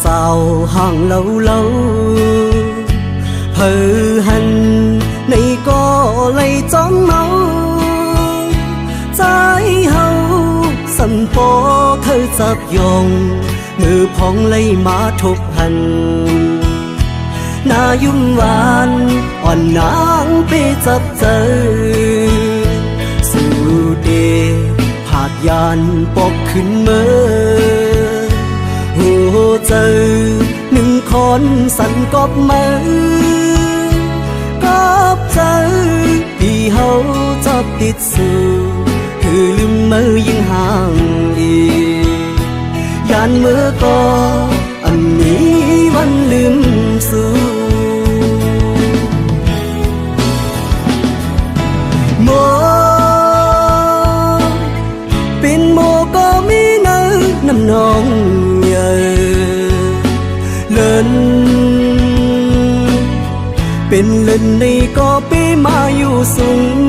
sao hàng lâu lâu hờ hằn này có lấy chóng máu trái hậu sầm bó thơ dập dòng ngư phong lấy má thục hành na dung vàn on nắng bê dập dơ su đề hạt yàn bọcขึ้นเมื่อหัวใจหนึ่งคนสั่นกอบมือกอบใจที่เขาจะติดสู่คือลืมมือยิ่งห่างอียานมือก็อันนี้วันลืมสู่โมเป็นโมก็มีเนื้อน้ำนองใหญ่เลินเป็นเลินในก็ไปมาอยู่สูง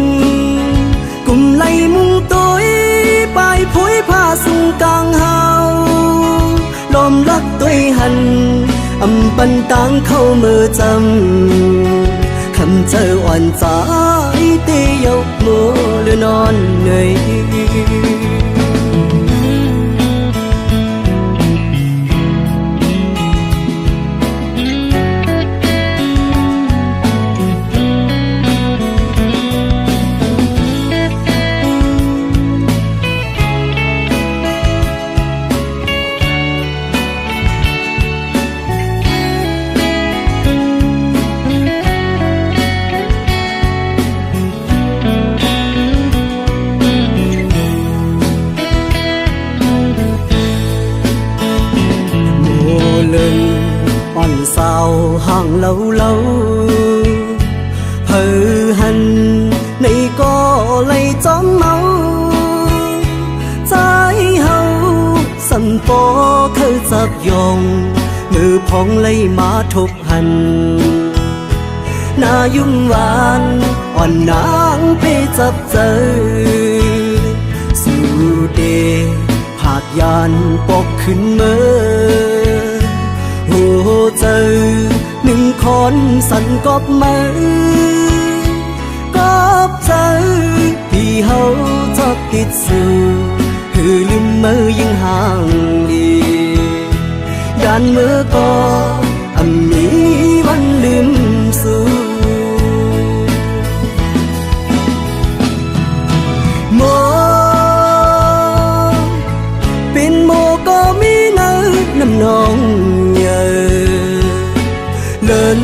กุมไล่มุงตัวไปผุยผ้าสูงกลางเฮาลมรักตัวหันอำปันตังเข้ามือจำคำเจออ่อนใจเตยกมือหรือนอนเหนื่อยsao hàng lâu lâu hờ hằn này có lấy chóng máu trái hậu sầm bó thơ dập dòng ngư phong lấy má thục hành na dung vàn on nắng bê dập dơ su đề hạt yàn bọcขึ้นเมื่อหัวใจหนึ่งคนสั่นกอบมือกอบใจที่เขาจะติดสู่คือลืมมือยิ่งห่างอียานมือก็อันนี้วันลืมสู่โมเป็นโมก็มีเนื้อน้ำนองเลิน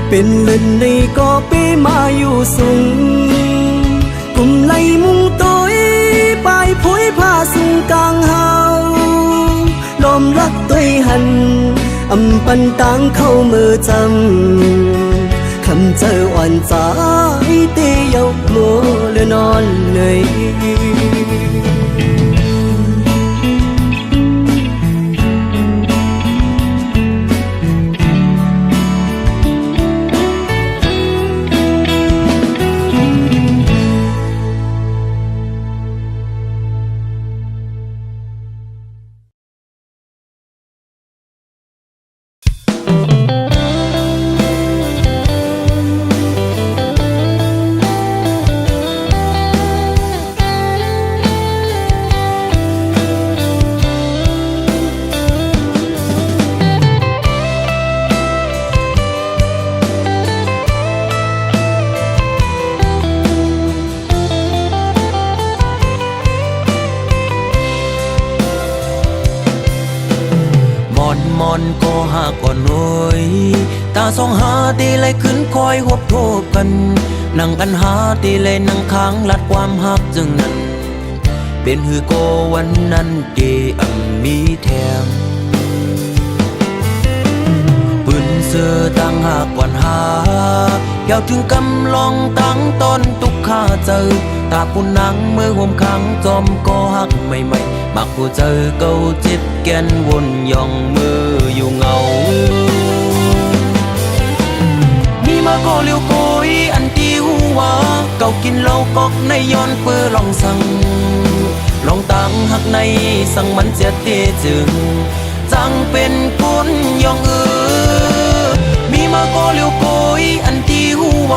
เป็นเลินในก็ไปมาอยู่สูงกุมไล่มุงตัวไปผุยผ้าสูงกลางเฮาลมรักตัวหันอำปันตังเข้ามือจำคำเจออ่อนใจเตยกมือหรือนอนเหนื่อยก็หาก่อนหน่อยตาสองหาตีเลยขึ้นคอยหบโทบกันนั่งกันหาตีเลยนั่งค้างลัดความหักจึงนั้นเป็นหือโกวันนั้นเกอำมีแถมปืนเสือตั้งหากก่อนหายาวถึงกำลองตั้งต้นตุกข้าเจอตาปุ่นนังเมื่อห่มขังจอมก็หักใหม่ๆมักผู้เจอเก่าเจ็บแกนวนย่องมืออยู่เงามีมาก็เลี้ยวโกยอันที่หัวเก่ากินเหล้ากอกในย้อนเปื้อลองสั่ง ลองตั้งหักในสั่งมันเสียทีจึงจังเป็นกุนยองมีมาก็เลี้ยวโกยอันที่หัว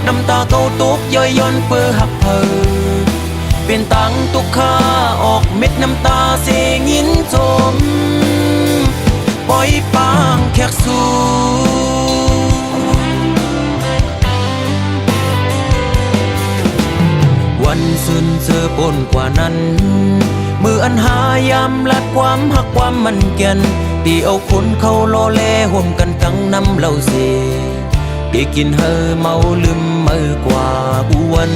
น้ำตาเก่าตกย่อยย้อนเปื้อหักเพอเป็นตังตุกข้าออกเม็ดน้ำตาเสียงินจมปล่อยปางแขกสู่วันสุนเจอปนกว่านั้นมืออันหายามลัดความหักความมันแก่นตีเอาคนเขาล้อแลห่วมกันทั้งน้ำเหล่าเสได้กินเฮอเมาลืมเมื่อกว่าอ้วน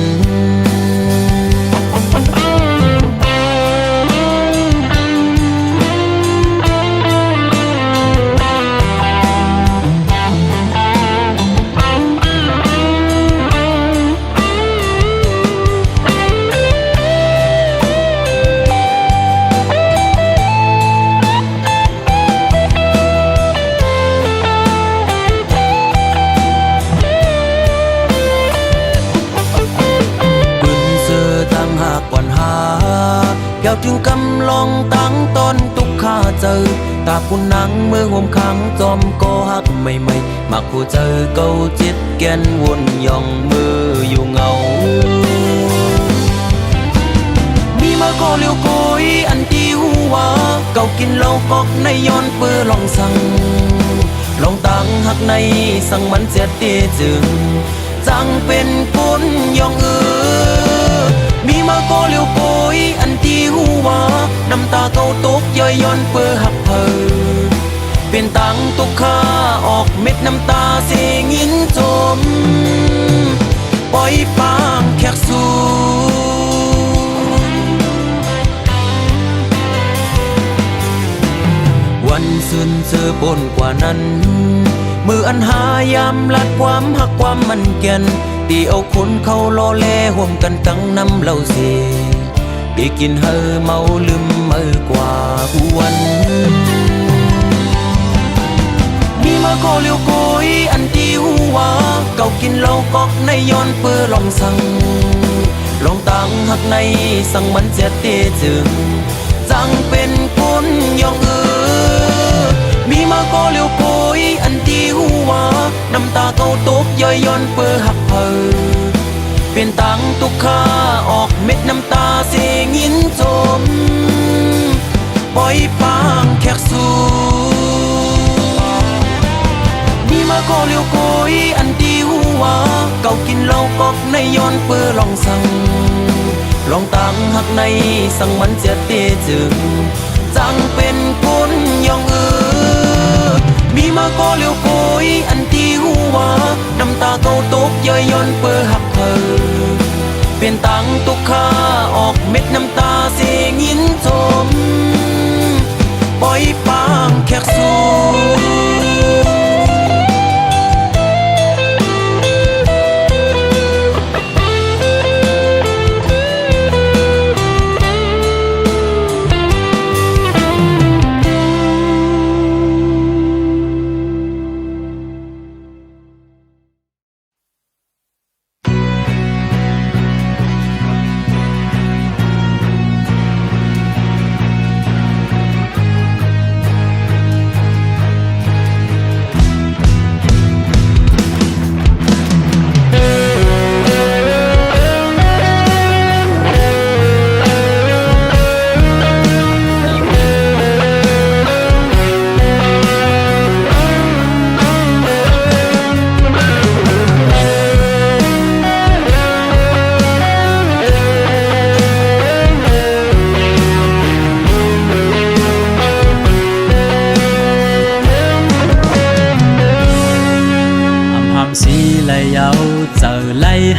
แก้วถึงกำลองตั้งตอนตุกข้าเจอตาคุณนังเมื่อห่มขังจอมก็หักใหม่ๆมักผู้เจอเก่าจิตแกนวนย่องมืออยู่เงามีมาก็เลี้ยวโกยอันที่หัวเก่ากินเหล้ากอกในย้อนเปื้อลองสั่งลองตั้งหักในสั่งมันเสียทีจึงจังเป็นกุนยองมีมาก็เลี้ยวโกยอันที่หัวน้ำตาเก่าตกย่อยย้อนเปื้อหักเพอเป็นตังตุกข้าออกเม็ดน้ำตาเสียงินจมปล่อยปางแขกสู่วันสุนเจอปนกว่านั้นมืออันหายามลัดความหักความมันแก่นตีเอาคนเขาล้อแลห่วมกันตั้งน้ำเหล่าเสได้กินเฮอเมาลืมเมื่อกว่าอ้วนมีมาก็เลี้ยวโกยอันที่หัวเก่ากินเหล้ากอกในย้อนเปื้อลองสั่งลองตั้งหักในสั่งมันเสียทีจึงจังเป็นกุนยองมีมาก็เลี้ยวโกยอันที่หัวน้ำตาเก่าตกย่อยย้อนเปื้อหักเพอเป็นตังตุกข้าออกเม็ดน้ำตาเสียงินจมปล่อยปางแขกสู่มีมาก็เลี้ยวโกยอันที่หัวเก่ากินเหล้ากอกในย้อนเปื้อลองสั่งลองตั้งหักในสั่งมันเสียทีจึงจังเป็นกุนยองมีมาก็เลี้ยวโกยอันที่หัวน้ำตาเก่าตกย่อยย้อนเปื้อหักเพอเป็นตังตุกข้าออกเม็ดน้ำตาเสียงินจมปล่อยปางแขกสู่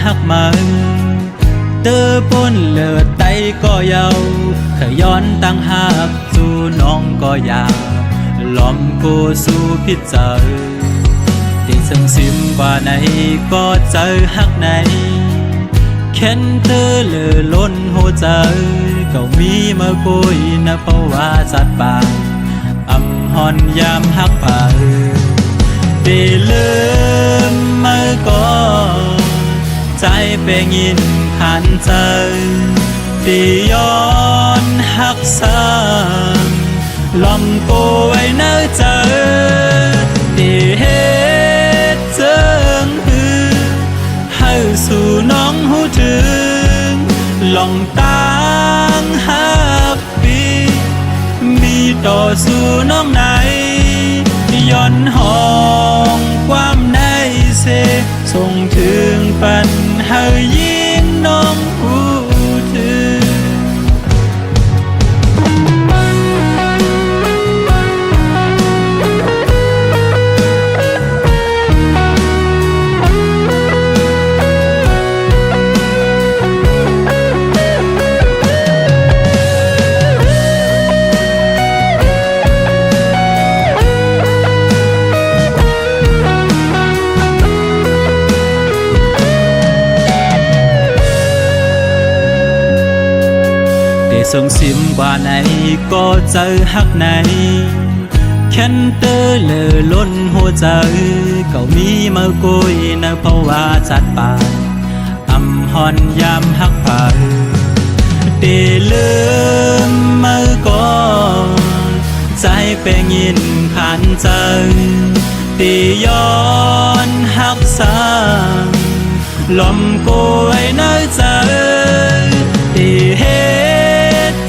หักมันเตอปนเลือดไตก็เยาขย้อนตั้งหักสู่น้องก็อยากล้อมกูสู่พิจารที่ซึ่งซิมกว่าไหนก็เจอหักไหนแค้นเธอเลือล้นหัวใจก็มีมาคุยนะเพราะว่าสัตว์ป่าอำหอนยามหักป่าได้ลืมมาก่อนใจเป็นยินขันใจ ตีย้อนหักสางลำโกไว้เนื้อเจอตีเฮ็ดเจิงฮือให้สู่น้องหูถึงลองตั้งหักปีมีต่อสู่น้องไหนย้อนห้องความในเสส่งถึงปันให้ยิ่งน้องหูถึงส่งซิมกว่าไหนก็เจอหักไหนแค่นเตอเลอล้นหัวใจเก่ามีมากุยในภาวะจัดป่าอำหอนยามหักป่าเดลืมมาก่อนใจเป็นยินผ่านใจตีย้อนหักสางลมโกยในใจตีเฮ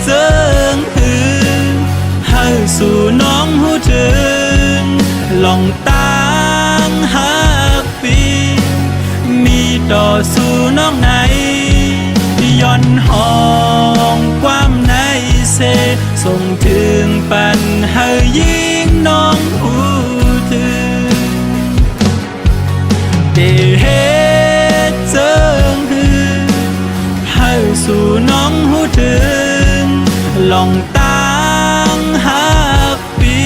เจิงหือให้สู่น้องหูถึงลองตั้งหักปีมีต่อสู่น้องไหนย้อนห้องความในเสส่งถึงปันให้ยิ่งน้องหูถึงเดเฮเจิงหือให้สู่น้องหูถึงลองตั้งหักปี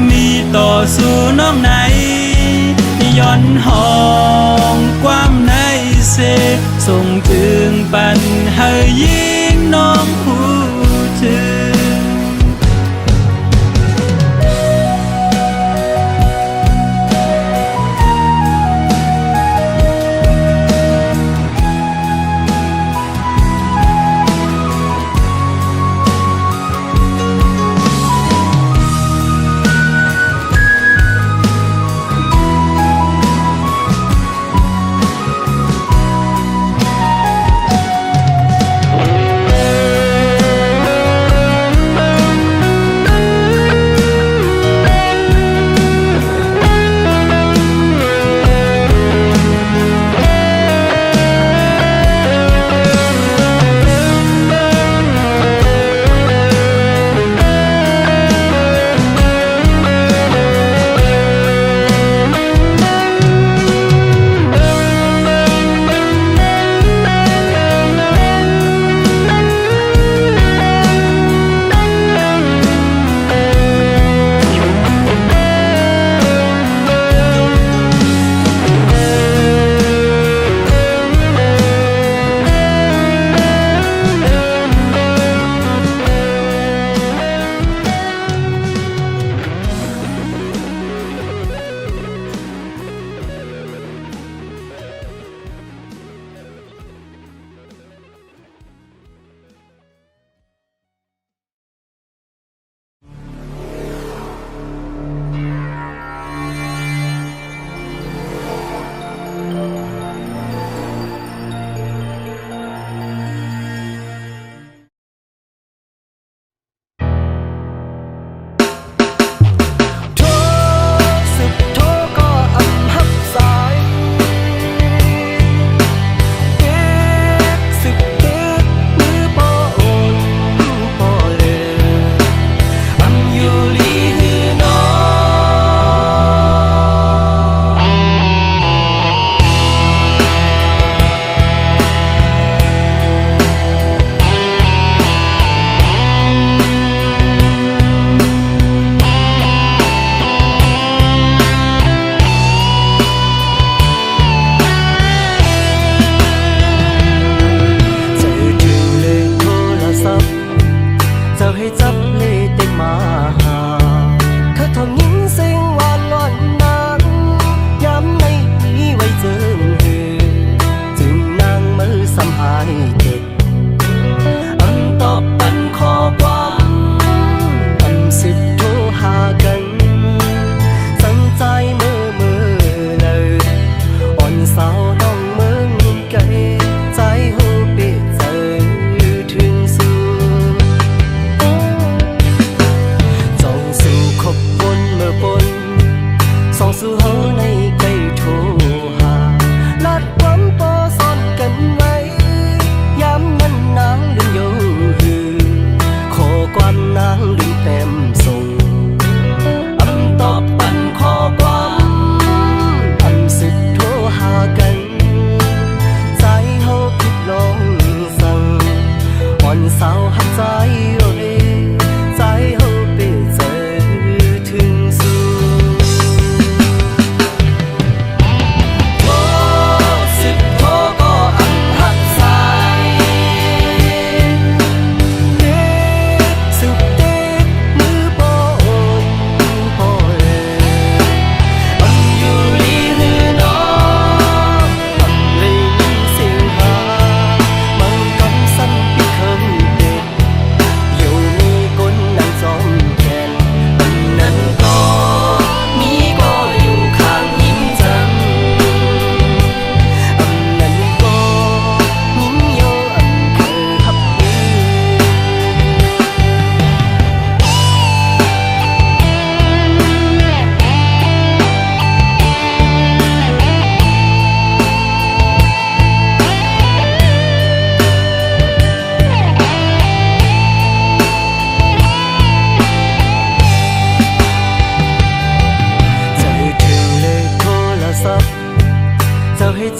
มีต่อสู่น้องไหนย้อนห้องความในเสส่งถึงปันให้ยิ่งน้องหูถึง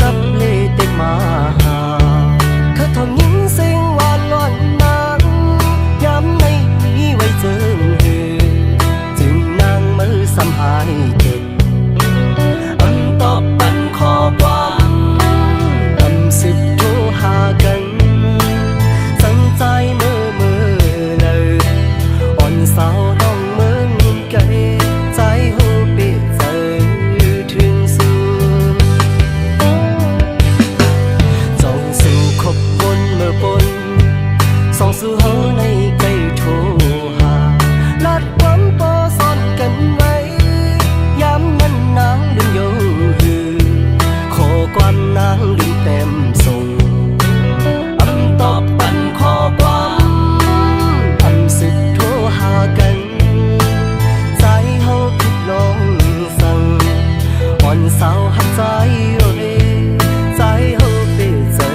จับเลเต็กมาหาเขาทำยิ้มเสียงหวานล้อนมันย้ำในนี้ไว้เจอจึงนางมือสำหายเก็บอันตอบปันขอความอำสิทธิ์โทรหากันสังใจเมื่อเลยอ่อนสาวต้องเมืองไกลใจหูปิดเจอถึงสูงจองสู่คบคนเมื่อปนส่องสู่เฮาในไกลโทรหาลัดความปอซ่อนกันไว้ย้ำมันนางลืมอยู่ขอความนางลืมเต็มส่งอำตอบปันขอความอำสึกโทรหากันใจเฮาคิดลองสั่งอ่อนสาวหักใจโอ้ยใจเฮาไปเจอ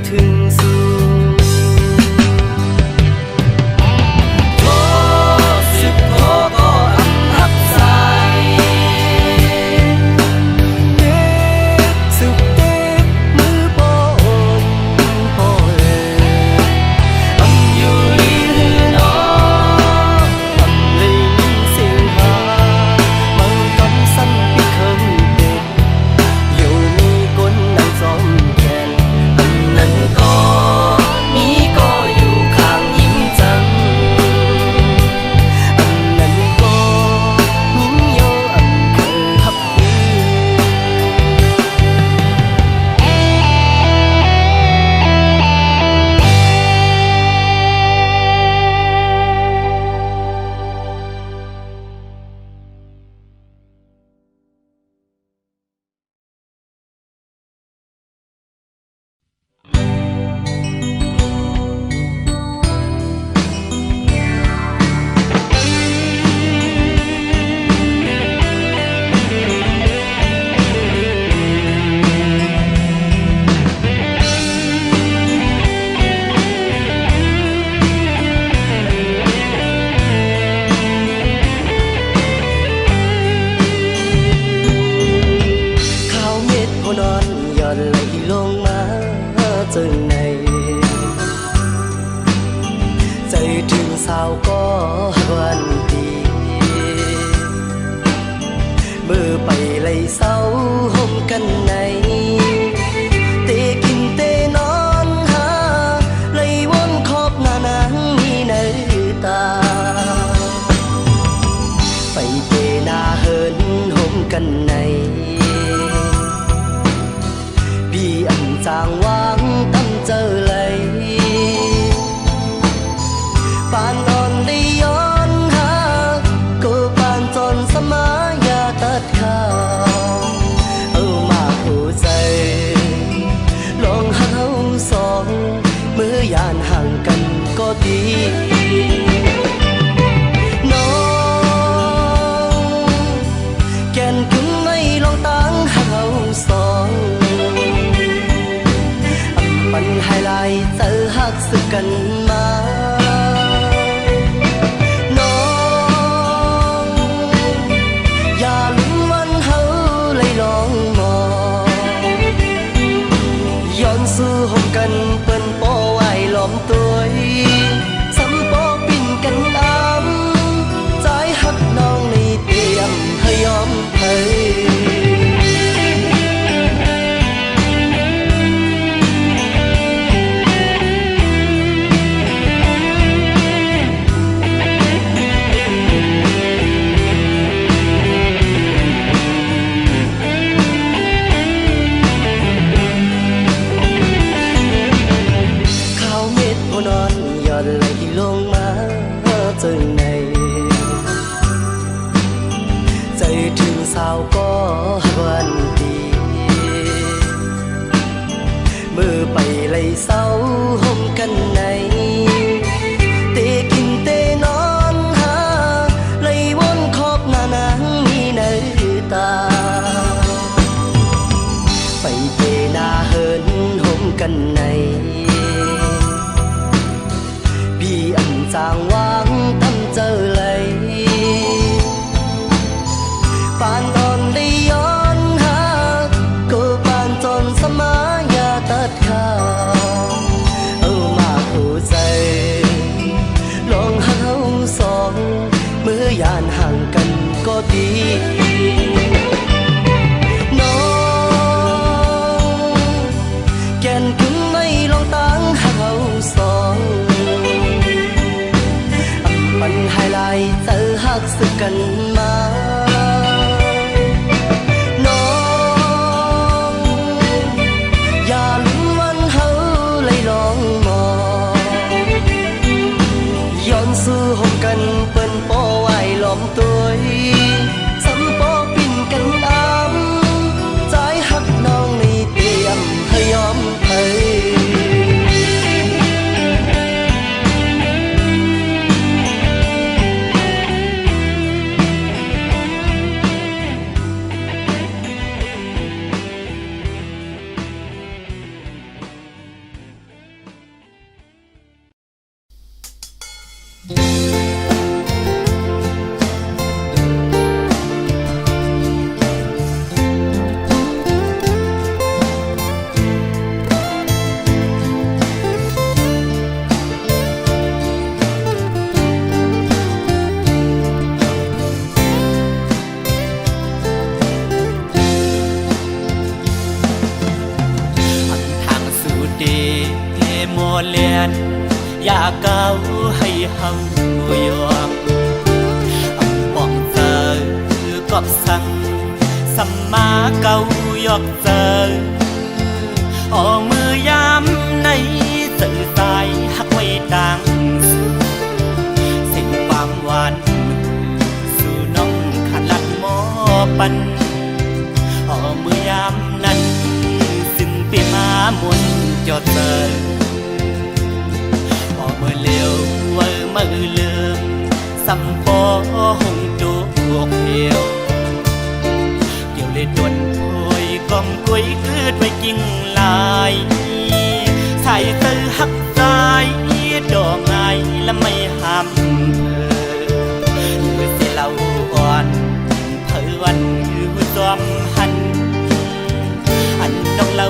ถึงสูงโทรสึกโทรก็อำหักใจเด็กสุขเด็กมือปอนปอเลยอำอยู่ลีหือน้องอำเลยเสียงหามังกำสั้นปิดเคิงเด็กอยู่มีก้นนางจอมแขนอำนั้นก็มีก็อยู่ข้างยิ้มจังอำนั้นก็ยิ้มโยอำเคยฮับยืข้าวเม็ดพอนอนหย่อนไหลลงมาจนในใจถึงสาวก็วันดีเมื่อไปไล่เศร้าห่มกันในเตะกินเตะนอนหาไล่วนขอบหน้านางมีในตาไปเตะหน้าเหินห่มกันในพี่อันจางวางตั้งเจอเลยปานนอนได้ย้อนหาก็ปานจนสมายาตัดขาเอามาหัวใจลองหาเฮาสองเมื่อยานห่างกันก็ดีน้องแก่นกึ่งไม่ลองตั้งหาเฮาสองปันไฮไลท์เจอหักสึกกันมาน้องอย่าลืมวันเฮาเลยลองมองย้อนสู่ห่มกันเปิ้นโปไว้ล้อมตัวสำปอปิ่นกันตามใจหักน้องในเตรียมให้ยอมเผยข้าวเม็ดพอนอนหย่อนไหลลงมาจนในใจถึงสาวก็วันดีเมื่อไปไล่เศร้าห่มกันในเตะกินเตะนอนหาไล่วนขอบหน้านางมีในตาไปเตะหน้าเหินห่มกันในพี่อันจางวางตั้งเจอเลยปานตอนได้ย้อนหาก็ปานจ สึกกันมาน้องอย่าลืมวันเฮาเลยลองมองย้อนสู่ห่มกันเปิ้นป้อไหวล้อมตัวสำป้อปิ่นกันอามใจหักน้องนี่เตรียมให้ยอมให้ เลียนอยากเก้าให้เฮายอมป้องเจอกอบสั่งสัมมาเก้ายอกเจอออกมือยามในสื่อสายหักไว้ต่างสิ่งความหวานสู่น้องขันลัดหมอปันออกมือยามนั้นซึ่งเปียมามุนจอดเจอเมื่อเลี้ยวเมื่อลืมสัมปอหงจูกเหี่ยวเกี่ยวเลยดวนพวยกองกุ้ยคืดไว้กิ่งลายใส่เตื้อหักใจดอกไงและไม่ห้ามเมื่อสิเล่าอ่อนเธอวันคือจอมหันอันน้องเล่า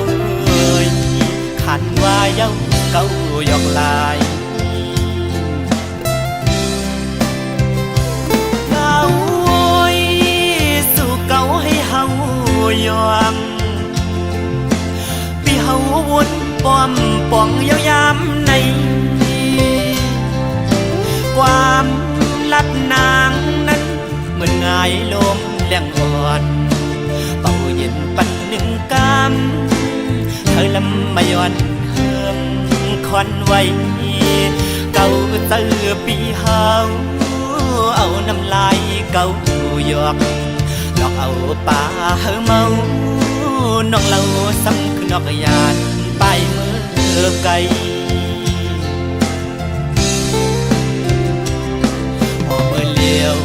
ขันว่าเย้าเก้ายอกลายสู่เก่าให้เฮายอมพี่เฮาวนป้อมป่องยาวยามในความลัดนางนั้นเหมือนง่ายลมแรงอ่อนเป่าเย็นปันหนึ่งกำเธอลำมาย้อนเฮิมควันไว้เก่าเตือปีเฮาเอาน้ำลายเก่าหยอกหลอกเอาป่าเฮาเมาน้องเล่าซ้ำคือนอกยานไปมือไกลพอมือเลี้ยว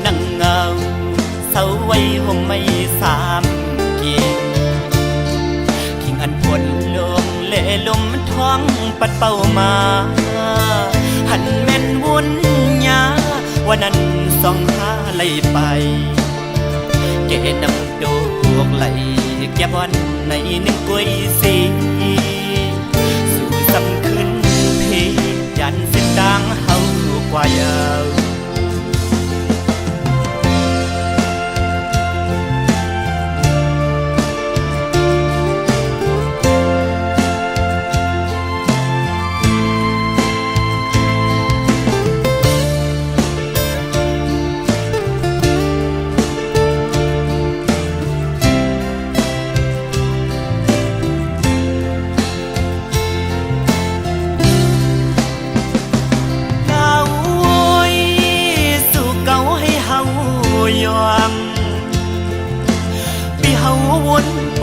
นั่งเงาเศร้าไว้ห่มไม่สามกีขิงอันพลลมเล่ลมท้องปัดเป่ามาหันแม่นวุ่นยาวันนั้นส่องหาไหลไปเกนำโดกไหลแก้บวันในหนึ่งกุ้ยสีสู่สำขึ้นเพยันเส้นดังเฮากว่ายาว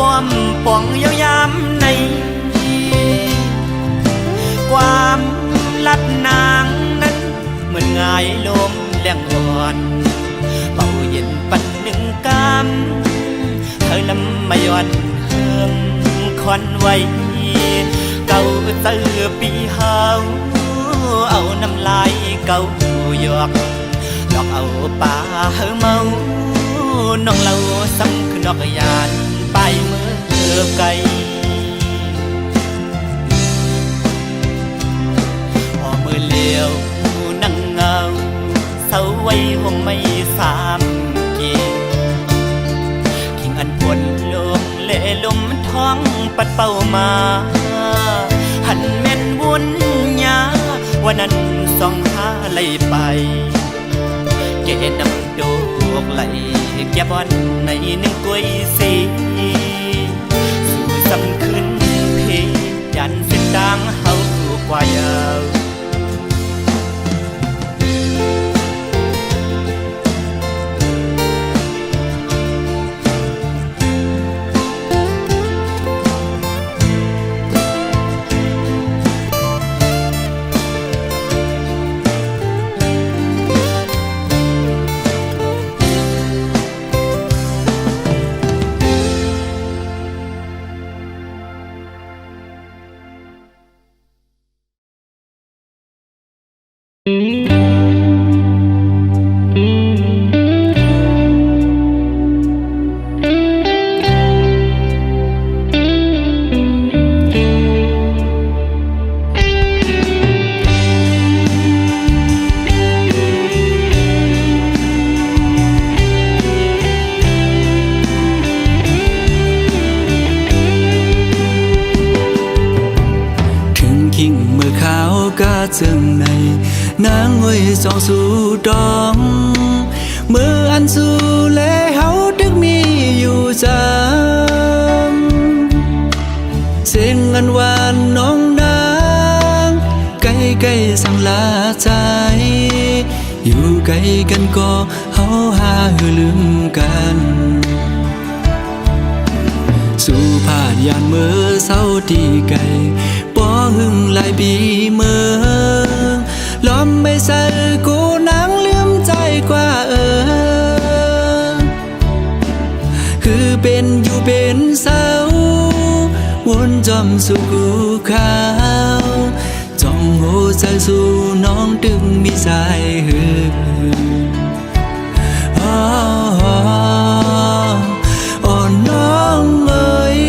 ป้อมป่องยาวยามในความลัดนางนั้นเหมือนง่ายลมแรงอ่อนเป่าเย็นปันหนึ่งกำเธอลำมาย้อนเฮิมควันไว้เก่าเตือปีเฮาเอาน้ำลายเก่าหยอกหลอกเอาป่าเฮาเมาน้องเล่าซ้ำคือนอกยานไปมือไกลพอมือเลี้ยวนั่งเงาเศร้าไว้ห่มไม่สามกีขิงอันพลลมเล่ลมท้องปัดเป่ามาหันแม่นวุ่นยาวันนั้นส่องหาไหลไปเก kẻ đâm đột lại kẻ bón này nâng quay xì dù dâm khuyên thế dàn xin đang hậu qua giờ rừng này nắng ngồi gió su đong mưa ăn su lễ háo đức miอยู่จำเสียงอันหวานน้องนางใกล้ใกล้สั่งลาใจอยู่ใกล้กันก็เฮาหาลืมกันสู่ผ่านยานเมื่อเศร้าที่ไกลป้อหึงหลายปีเมื่อล้อมไม่ใส่กูนางลืมใจกว่าคือเป็นอยู่เป็นเศร้าวนจอมสู่กูขาวจ้องหัวใจสู่น้องดึงมีสายหือน้องเอ้ย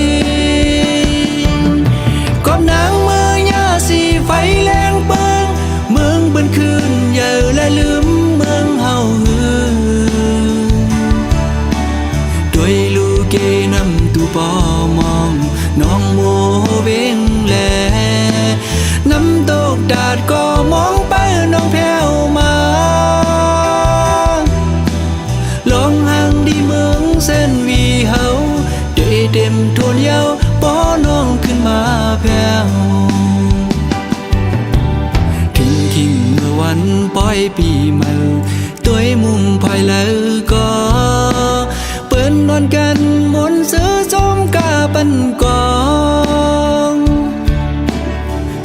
ก็นางเมื่อยาสีไฟแรงเปิงเมืองบนคืนอย่าและลืมเมืองเฮาด้วยลูกเกนำตูปอมองน้องโมเวงแลน้ำตกดาดก็มองไปน้องแผ่วมาลองห่างดีเมืองเส้นวีเฮาด้วยเต็มทวนเยาวป้อน้องขึ้นมาแผ่วทิ้งเมื่อวันปล่อยปีใหม่ตัวมุมภายแล้วก็เปิ้นนอนกันมนซื้อจมกาปันกอง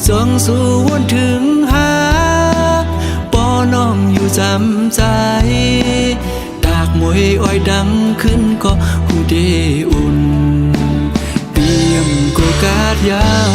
ส่องสู่วนถึงหาป้อน้องอยู่จำใจตากมวยอ้อยดังขึ้นก็หูเดอุ่นเตรียมโกกาดยาว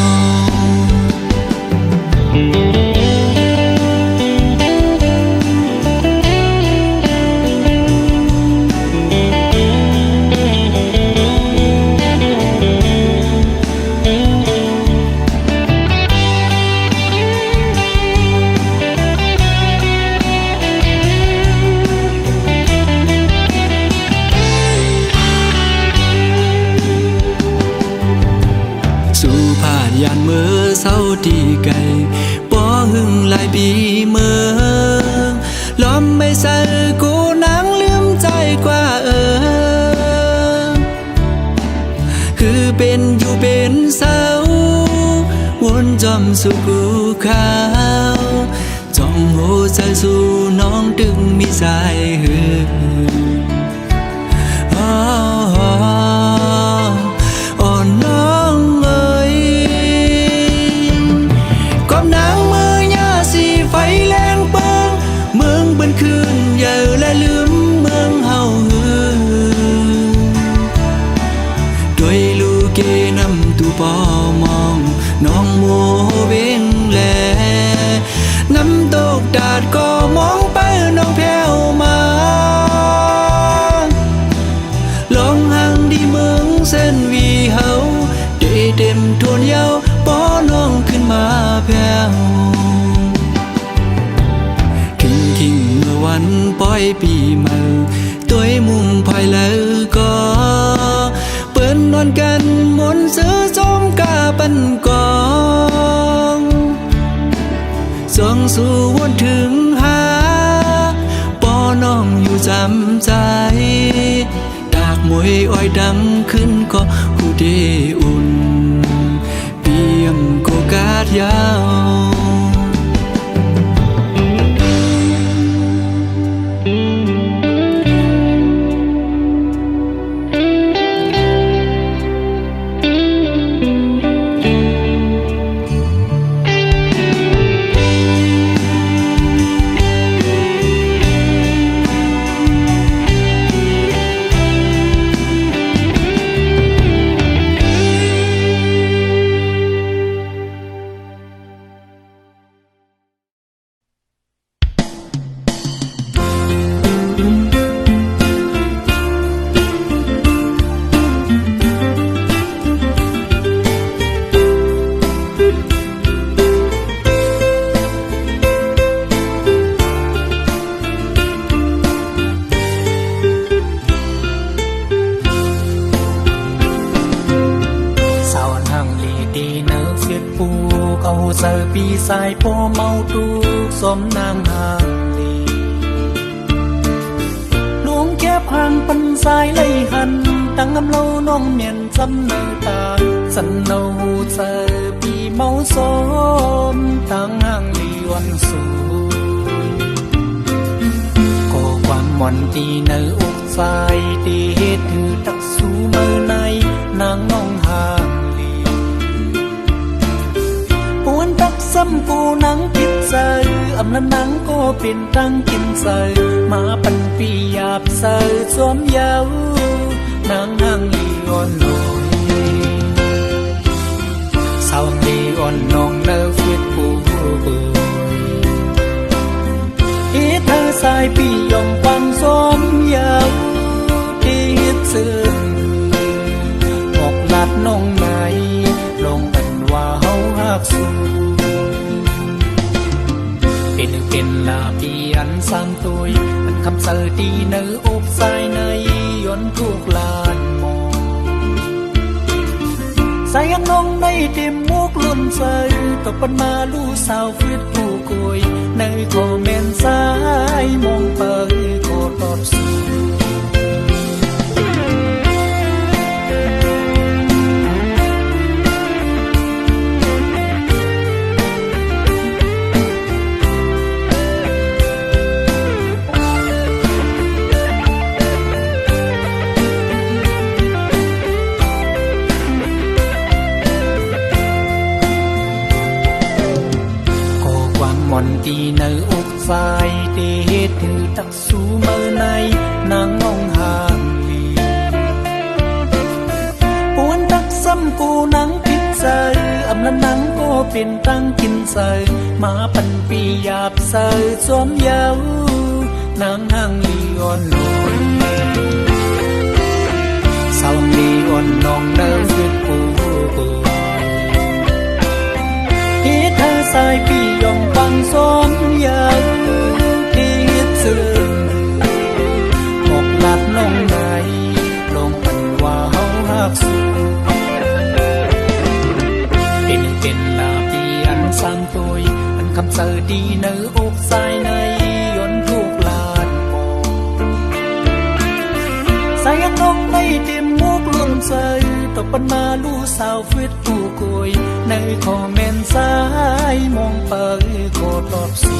ยานเมื่อเศร้าที่ไกลป้อหึงหลายปีเมื่อล้อมไม่ใส่กูนางลืมใจกว่าคือเป็นอยู่เป็นเศร้าวนจอมสู่กูขาวจ้องหัวใจสู่น้องดึงมีสายหือน้องเอ้ยก็นางเมื่อยาสีไฟแรงเปิงเมืองบนคืนอย่าและลืมเมืองเฮาด้วยลูกเกนำตูปอมองน้องโมเวงแลน้ำตกดาดก็มองไปน้องแผ่วมาลองห่างดีเมืองเส้นวีเฮาได้เต็มทวนเยาวป้อน้องขึ้นมาแผ่วทิ้งเมื่อวันปล่อยปีใหม่ตัวมุมภายแล้วก็เปิ้นนอนกันมนซื้อจมกาปันกองส่องสู่วนถึงหาป้อน้อง ำใจดากมวยอ้อยดังขึ้นก็หูเดอุ่นเปียงโกกาดยาว giờ pi sai po mau tu xóm nang hàng lì luống kép hàng phân sai lấy hằn tăng âm lâu non miền dâm nở ta sân nâu giờ pi mau xóm tăng hàng lì oan su cô quan mòn ti nở ốc sai ti hết thư tắc su mơ này nàng ngong hàngซ้ำกูนังกินเซออำนั้นนังก็เป็นตั้งกินเซอมาปันปีหยาบเซอสวมเยาวนางนางลีอ่อนลอยสาวลีอ่อนนองเนอฟิตปูบุยอีเธอสายปียองปังสวมเยาว์ที่ฮิตซึ้งออกลัดน้องไหนลงอันว่าเฮาฮักสูเป็นลาปีอันสร้างตัวอันคำเสอดีเนื้ออกสายในย้อนทุกลานมองสายน้องในเต็มมุกลุ่นเสยตกปันมาลู่สาวฟิตผู้กุยในคอมเมนต์สายมองเปิดโคตรสูมอนตีเนื้ออกสายเตดถือตักสูเมื่อในนางน้องห่างลีปวนตักซ้ำกูนังพิษเซออำนั้นนังก็เป็นตั้งกินเซอมาปันปีหยาบเซอสวมเยาวนางห่างลีอ่อนลอยสาวลีอ่อนน้องเนื้อฟิตปูเธอสายปียองฟังสมยาวที่ซึ้งออกลัดน้องไหนลงอันว่าเฮาฮักสูเป็นลาปีอันสร้างตัวอันคำเสอดีเนื้ออกสายในย้อนทุกลานมองสายน้องในเต็มมุกลุ่นเสยตกปันมาลู่สาวฟิตผู้กุยในคอมเมนต์สายมองเปิดโคตรสู